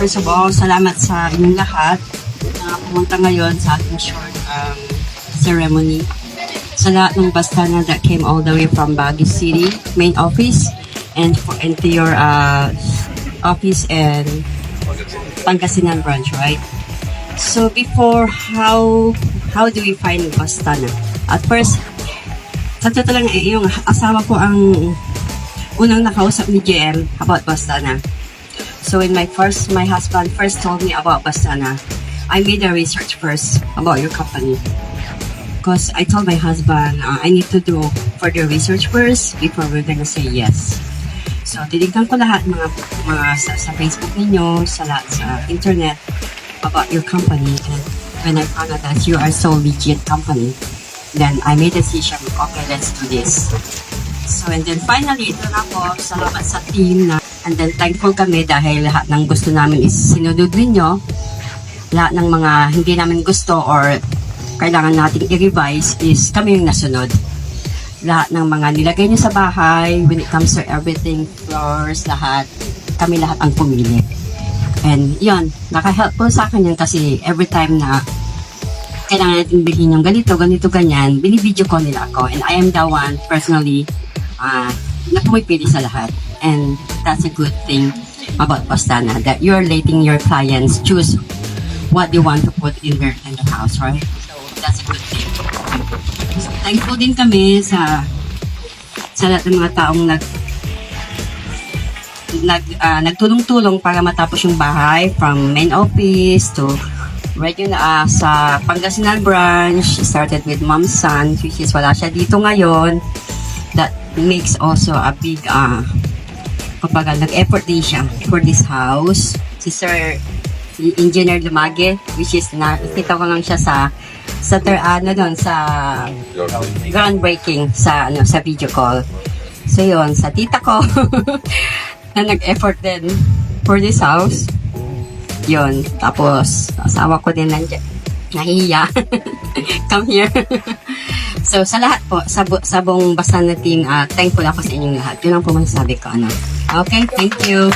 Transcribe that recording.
first of all, salamat sa inyong lahat na pumunta ngayon sa ating short ceremony. Sa lahat ng Bastana that came all the way from Baguio City main office and to your office and Pangasinan branch, right? So before, how do we find Bastana? At first, sa totoo lang, yung asawa ko ang unang nakausap ni JM about Bastana. So when my husband first told me about Bastana, I made a research first about your company. Because I told my husband, I need to do further research first before we're gonna say yes. So tinignan ko lahat mga sa Facebook ninyo, sa internet about your company. And when I found out that you are so legit company, then I made a decision, okay, let's do this. So, and then finally, ito na po, salamat sa team na, and then thankful kami dahil lahat ng gusto namin is sinunod ninyo. Lahat ng mga hindi namin gusto or kailangan nating i-revise is kami yung nasunod. Lahat ng mga nilagay niyo sa bahay, when it comes to everything, floors, lahat, kami lahat ang pumili. And yun, naka-help po sa akin yan kasi every time na kailangan natin bilhin yung ganito, ganyan, binibideo ko nila ako. And I am the one, personally, na pumipili sa lahat. And that's a good thing about Bastana, that you're letting your clients choose what they want to put in the house, right? So, that's a good thing. So, thankful din kami sa lahat ng mga taong nagtulong-tulong para matapos yung bahay from main office to regional sa Pangasinan branch. Started with Mom's Son, which is wala siya dito ngayon. That makes also a big kapag nag-effort din siya for this house. Si Sir Engineer Lumage, which is nakita ko lang siya sa groundbreaking sa video call. So yun, sa tita ko na nag-effort din for this house. Yun, tapos asawa ko din nandiyan, nahihiya. Come here. So sa lahat po, sa buong Bastana team, thankful ako sa inyong lahat. Yun ang po masasabi ko. Okay, thank you.